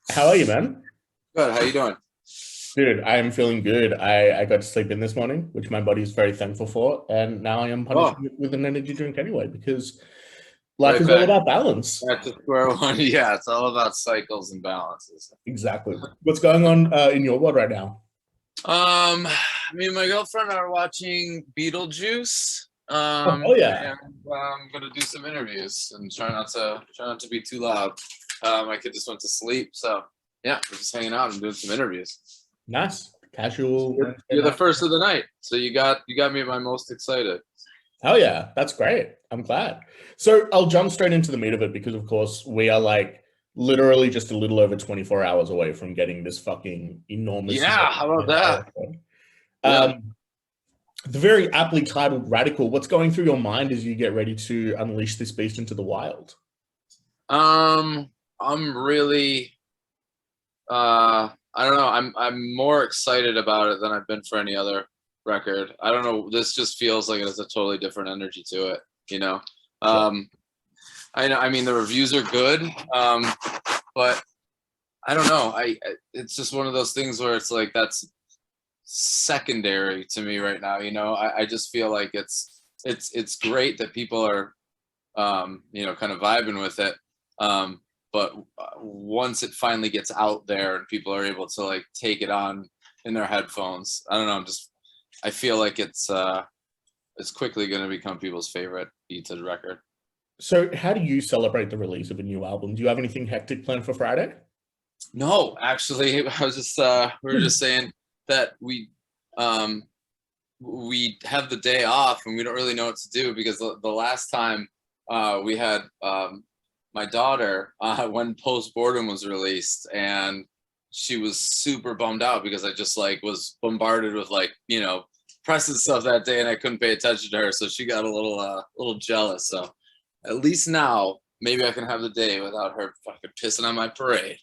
How are you, man? Good. How you doing? Dude, I am feeling good. I got to sleep in this morning, which my body is very thankful for. And now I am Oh, punishing it with an energy drink anyway, because life right is all back about balance. back to square one. Yeah, it's all about cycles and balances. Exactly. What's going on in your world right now? Me and my girlfriend are watching Beetlejuice. Oh, hell yeah. And I'm gonna do some interviews and try not to be too loud. My kid just went to sleep, so yeah, we're just hanging out and doing some interviews. Nice. Casual Wednesday You're the night. first of the night, so you got me at my most excited. Hell yeah. That's great. I'm glad. So I'll jump straight into the meat of it because, of course, we are like literally just a little over 24 hours away from getting this fucking enormous. Yeah, how about that? Yeah. Um, the very aptly titled Radical, what's going through your mind as you get ready to unleash this beast into the wild? I'm really I don't know. I'm more excited about it than I've been for any other record. I don't know. This just feels like it has a totally different energy to it. You know. Sure. Um, I know. I mean, the reviews are good, but I don't know. It's just one of those things where it's like that's secondary to me right now. I just feel like it's great that people are kind of vibing with it. But once it finally gets out there and people are able to like take it on in their headphones, I don't know. I feel like it's quickly going to become people's favorite beat to the record. So, how do you celebrate the release of a new album? Do you have anything hectic planned for Friday? No, actually, I was just we were just saying that um, we have the day off and we don't really know what to do because the last time we had my daughter when Postmortem was released, and she was super bummed out because I just like was bombarded with like press and stuff that day, and I couldn't pay attention to her, so she got a little jealous. So at least now maybe I can have the day without her fucking pissing on my parade.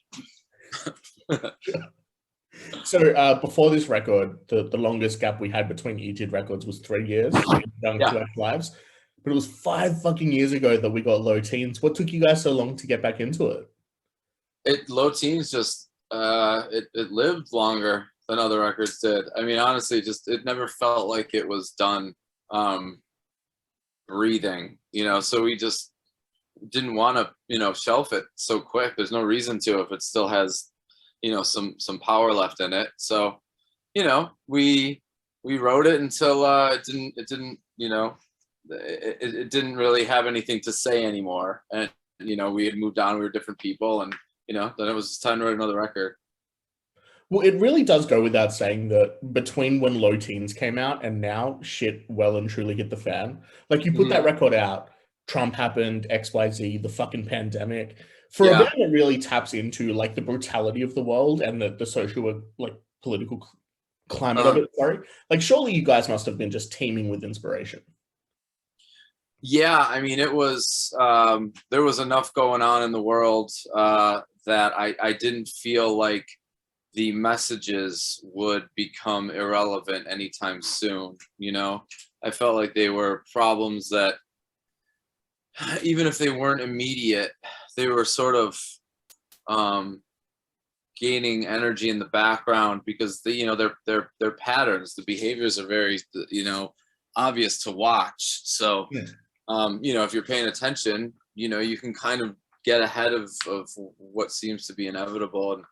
So, before this record, the longest gap we had between each records was 3 years, Young Yeah, to Our Lives. But it was 5 fucking years ago that we got Low Teens. What took you guys so long to get back into it? it Low Teens just it lived longer than other records did. I mean, honestly, just it never felt like it was done um breathing, so we just didn't want to shelf it so quick. There's no reason to if it still has some power left in it. So we wrote it until it didn't it didn't really have anything to say anymore, and we had moved on, we were different people, and then it was time to write another record. Well, it really does go without saying that between when Low Teens came out and now, shit well and truly hit the fan. Like, you put that Mhm. record out, Trump happened, XYZ, the fucking pandemic. For a Yeah. band that really taps into like the brutality of the world and the social, like political climate of um, it, sorry. Like, surely you guys must have been just teeming with inspiration. yeah, I mean, it was there was enough going on in the world that I didn't feel like the messages would become irrelevant anytime soon. I felt like they were problems that, even if they weren't immediate, they were sort of um, gaining energy in the background because their patterns, the behaviors are very obvious to watch. So Yeah. if you're paying attention, you can kind of get ahead of what seems to be inevitable. And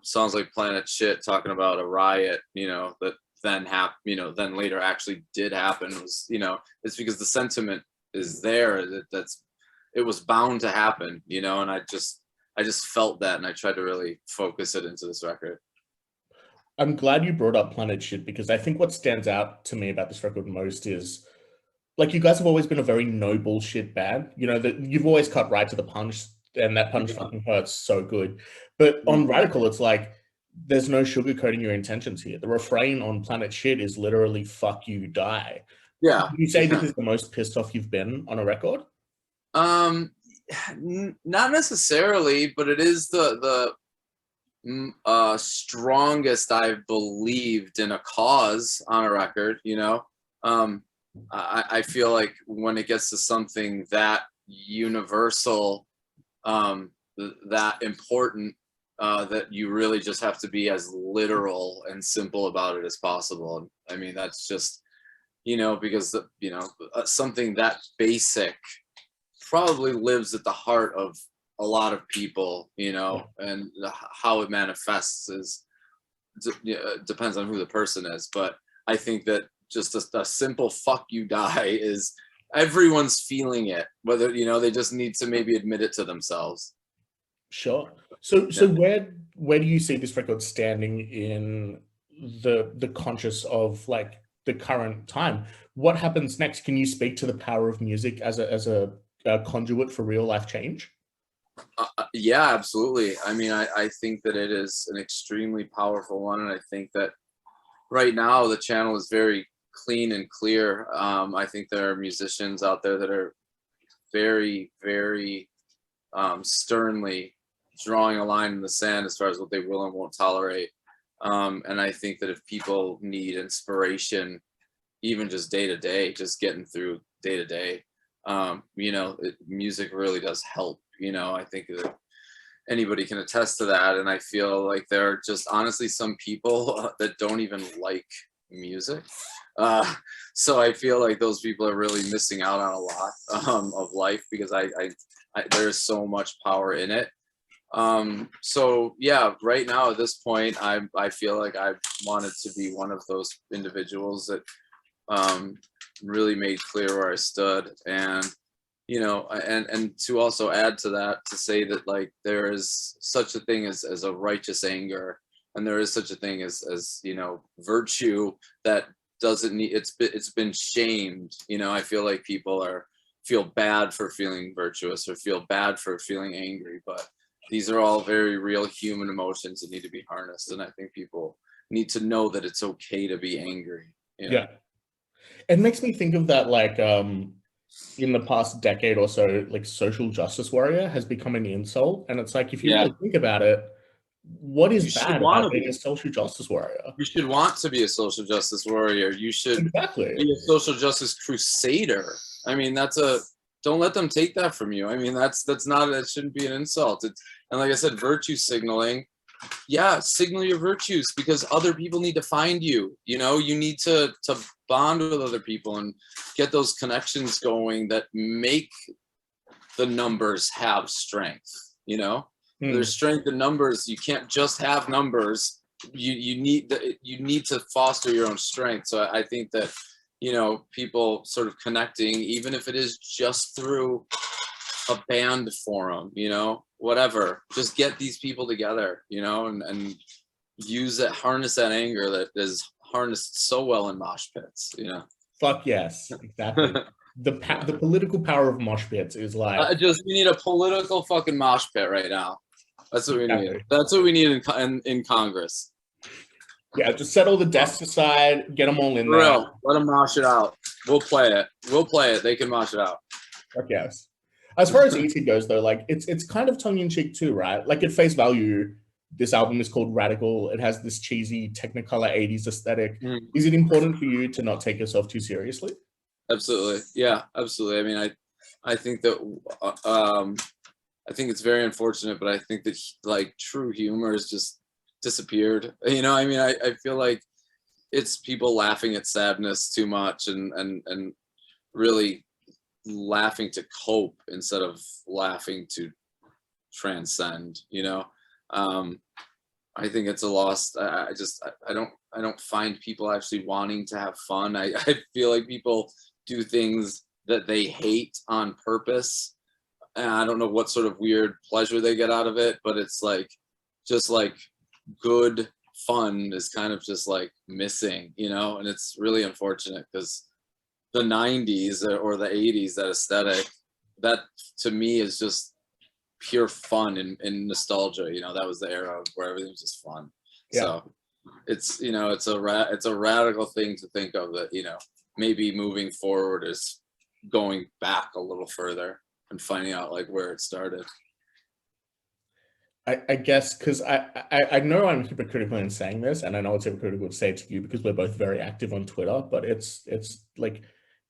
songs like Planet Shit talking about a riot, that then later actually did happen. It was, it's because the sentiment is there that's it was bound to happen, and I just felt that, and I tried to really focus it into this record. I'm glad you brought up Planet Shit because I think what stands out to me about this record most is like you guys have always been a very no bullshit band. You know that you've always cut right to the punch, and that punch Yeah. fucking hurts so good. But on Radical, it's like there's no sugarcoating your intentions here. The refrain on Planet Shit is literally "fuck you, die." Yeah. Would you say this Yeah. is the most pissed off you've been on a record? Um, Not necessarily, but it is the strongest I've believed in a cause on a record. Um, I feel like when it gets to something that universal, that important, that you really just have to be as literal and simple about it as possible. I mean, that's just, because something that basic probably lives at the heart of a lot of people, and how it manifests depends on who the person is. But I think that just a simple "fuck you, die" is everyone's feeling it, whether they just need to maybe admit it to themselves. Sure. So where do you see this record standing in the conscious of like the current time? What happens next? Can you speak to the power of music as a conduit for real life change? Yeah, absolutely. I mean, I think that it is an extremely powerful one, and I think that right now the channel is very clean and clear. I think there are musicians out there that are very, very sternly drawing a line in the sand as far as what they will and won't tolerate. And I think that if people need inspiration, even just day to day, just getting through day to day, music really does help. I think that anybody can attest to that. And I feel like there are just honestly some people that don't even like music. So I feel like those people are really missing out on a lot of life, because I there's so much power in it. So yeah, right now at this point, I feel like I wanted to be one of those individuals that really made clear where I stood. And and to also add to that, to say that like there is such a thing as a righteous anger, and there is such a thing as virtue that doesn't need, it's been shamed. I feel like people feel bad for feeling virtuous or feel bad for feeling angry, but these are all very real human emotions that need to be harnessed. And I think people need to know that it's okay to be angry. Yeah. It makes me think of that, like, in the past decade or so, like social justice warrior has become an insult. And it's like, if you really think about it, what is bad about being a social justice warrior? You should want to be a social justice warrior. You should Exactly be a social justice crusader. I mean, don't let them take that from you. I mean, that shouldn't be an insult. And like I said, virtue signaling. Yeah, signal your virtues, because other people need to find you. You need to bond with other people and get those connections going that make the numbers have strength. There's strength in numbers. You can't just have numbers. You need to foster your own strength. So I think that people sort of connecting, even if it is just through a band forum, whatever, just get these people together, and use that, harness that anger that is harnessed so well in mosh pits. Fuck yes, exactly. The political power of mosh pits is like, we need a political fucking mosh pit right now. That's what we need. That's what we need in Congress. Yeah, just set all the desks aside, get them all in there. Let them mosh it out. We'll play it. They can mosh it out. Fuck yes. As far as ET goes, though, like it's kind of tongue in cheek too, right? Like at face value, this album is called Radical. It has this cheesy Technicolor 80s aesthetic. Is it important for you to not take yourself too seriously? Absolutely. Yeah, absolutely. I mean, I think that I think it's very unfortunate, but I think that like true humor has just disappeared. I mean, I feel like it's people laughing at sadness too much and really laughing to cope instead of laughing to transcend. I think it's a lost. I don't find people actually wanting to have fun. I feel like people do things that they hate on purpose, and I don't know what sort of weird pleasure they get out of it, but it's like just like good fun is kind of just like missing, and it's really unfortunate, because the 90s or the 80s, that aesthetic, that to me is just pure fun and nostalgia. That was the era where everything was just fun. Yeah. So it's it's a radical thing to think of, that maybe moving forward is going back a little further and finding out like where it started. I guess because I know I'm hypocritical in saying this, and I know it's hypocritical to say it to you because we're both very active on Twitter, but it's like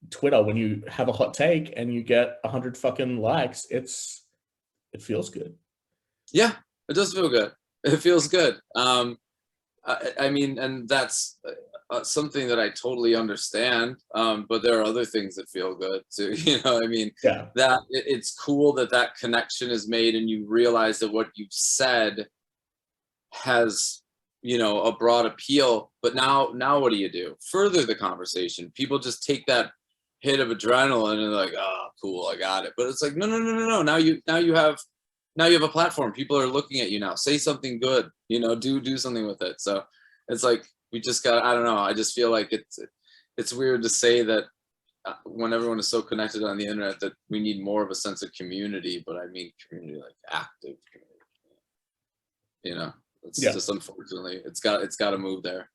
Twitter, when you have a hot take and you get 100 fucking likes, it feels good. Yeah, it does feel good. It feels good. I mean, and that's something that I totally understand. But there are other things that feel good too. I mean, Yeah, that it's cool that that connection is made, and you realize that what you've said has, a broad appeal. But now what do you do? Further the conversation. People just take that hit of adrenaline and they're like, oh, cool, I got it. But it's like, no, no, no, no, no. Now you have a platform. People are looking at you now. Say something good. Do something with it. So it's like we just got. I don't know. I just feel like it's weird to say that when everyone is so connected on the internet that we need more of a sense of community. But I mean community, like active community. It's yeah. just unfortunately it's got to move there.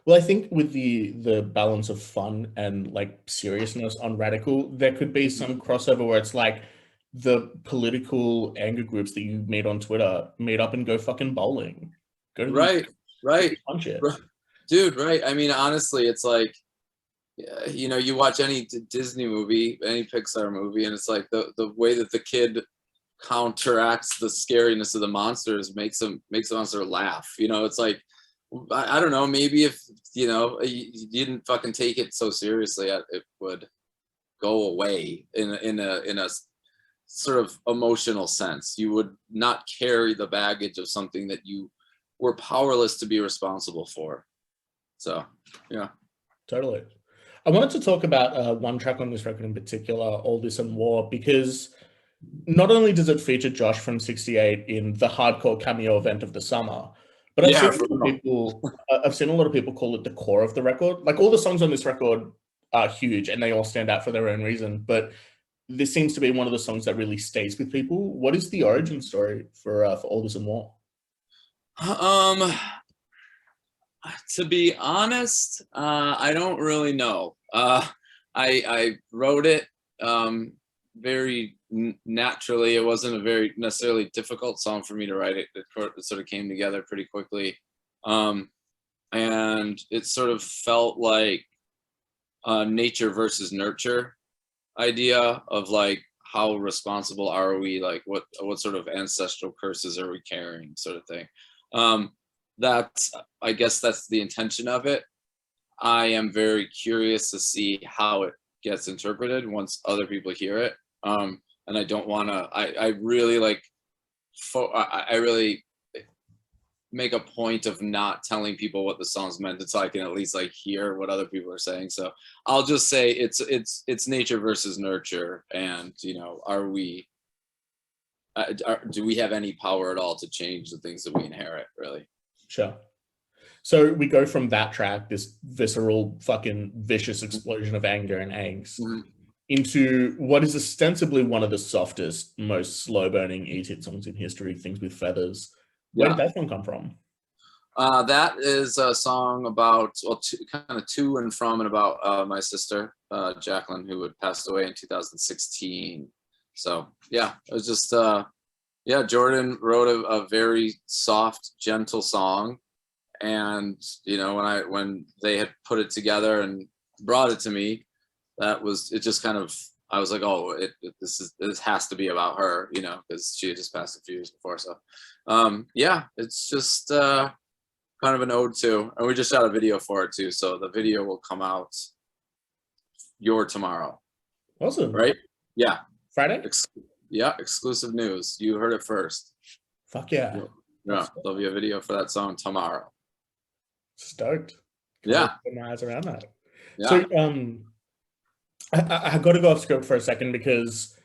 Well, I think with the balance of fun and like seriousness on Radical, there could be some crossover where it's like the political anger groups that you meet on Twitter meet up and go fucking bowling. Go to the Right, punch it. dude. Right. I mean, honestly, it's like, you watch any Disney movie, any Pixar movie, and it's like the way that the kid counteracts the scariness of the monsters makes the monster laugh. It's like, I don't know, maybe if you didn't fucking take it so seriously, it would go away in a sort of emotional sense. You would not carry the baggage of something that you were powerless to be responsible for. So yeah. Totally. I wanted to talk about one track on this record in particular, All This and War, because not only does it feature Josh from 68 in the hardcore cameo event of the summer, but I've seen a lot of people call it the core of the record. Like all the songs on this record are huge and they all stand out for their own reason, but this seems to be one of the songs that really stays with people. What is the origin story for All This and More? To be honest, I don't really know. I wrote it very naturally. It wasn't a very necessarily difficult song for me to write. It sort of came together pretty quickly, and it sort of felt like a nature versus nurture idea of like, how responsible are we? Like what sort of ancestral curses are we carrying, sort of thing. I guess that's the intention of it. I am very curious to see how it gets interpreted once other people hear it. And I don't want to, I really like, I really make a point of not telling people what the song's meant until I can at least like hear what other people are saying. So I'll just say it's nature versus nurture. And, are we, do we have any power at all to change the things that we inherit, really? Sure. So we go from that track, this visceral, fucking vicious explosion of anger and angst, into what is ostensibly one of the softest, most slow-burning Eat It songs in history, Things with Feathers. Where did that one come from? That is a song about, kind of to and from and about my sister, Jacqueline, who had passed away in 2016. So yeah, it was just, Jordan wrote a very soft, gentle song. And, when they had put it together and brought it to me, it just kind of, I was like, oh, this has to be about her, because she had just passed a few years before. So, it's just kind of an ode to, and we just shot a video for it too. So the video will come out tomorrow. Awesome. Right? Yeah. Friday? Exclusive news. You heard it first. Fuck yeah. Yeah, there'll be a video for that song tomorrow. Stoked. Yeah. Put my eyes around that. Yeah. So I got to go off script for a second because,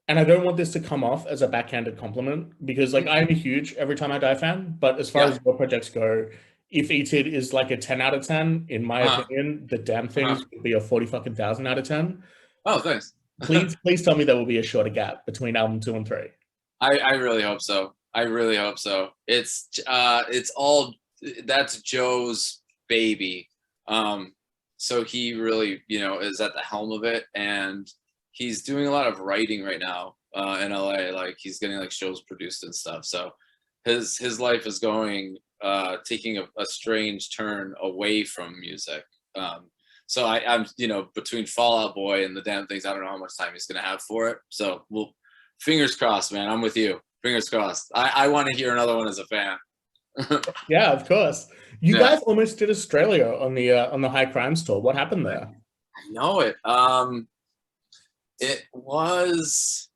and I don't want this to come off as a backhanded compliment because like I'm a huge Every Time I Die fan, but as far as your projects go, if Eat It is like a 10 out of 10, in my opinion, The Damn Things would be a 40,000 out of 10. Oh, thanks. Please tell me there will be a shorter gap between album 2 and 3. I really hope so. I really hope so. It's all, that's Joe's baby. So he really, is at the helm of it, and he's doing a lot of writing right now in LA. Like he's getting like shows produced and stuff. So his life is going taking a strange turn away from music. So I'm between Fall Out Boy and The Damn Things, I don't know how much time he's gonna have for it. So fingers crossed, man. I'm with you. Fingers crossed. I want to hear another one as a fan. Yeah, of course. You Yeah. guys almost did Australia on the High Crimes tour. What happened there? I know it. It was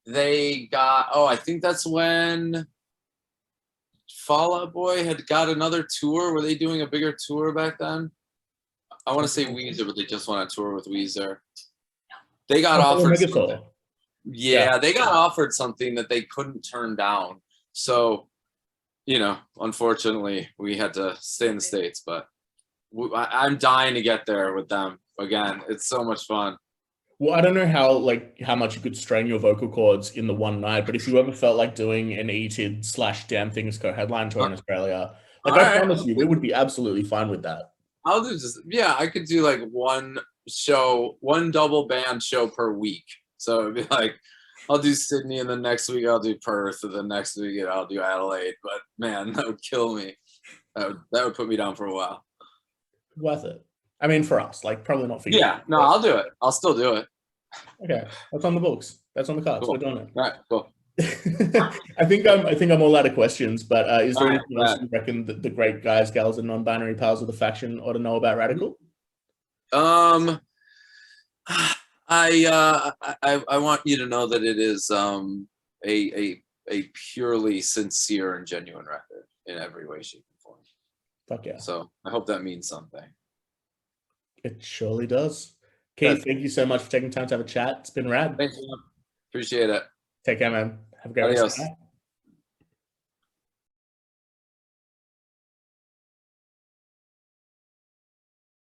they got. Oh, I think that's when Fall Out Boy had got another tour. Were they doing a bigger tour back then? I want to say Weezer, but they just went on tour with Weezer. They got offered. Mega tour. Yeah, they got offered something that they couldn't turn down. So, unfortunately, we had to stay in the States. But I'm dying to get there with them again. It's so much fun. Well, I don't know how much you could strain your vocal cords in the one night, but if you ever felt like doing an Damn Things co-headline tour in Australia, I promise you, we would be absolutely fine with that. I'll do I could do like one double band show per week. So it'd be like, I'll do Sydney, and the next week I'll do Perth, and the next week I'll do Adelaide. But man, that would kill me. That would put me down for a while. Worth it. I mean, for us, probably not for you. Yeah, no, I'll do it. I'll still do it. Okay, that's on the books. That's on the cards. Cool. We're doing it. All right, cool. I think I'm all out of questions. But is there anything else you reckon that the great guys, gals, and non-binary pals of the faction ought to know about Radical? I want you to know that it is a purely sincere and genuine record in every way, shape, and form. Fuck yeah. So I hope that means something. It surely does. Keith, thank you so much for taking time to have a chat. It's been rad. Thank you. Appreciate it. Take care, man. Have a great rest of the night.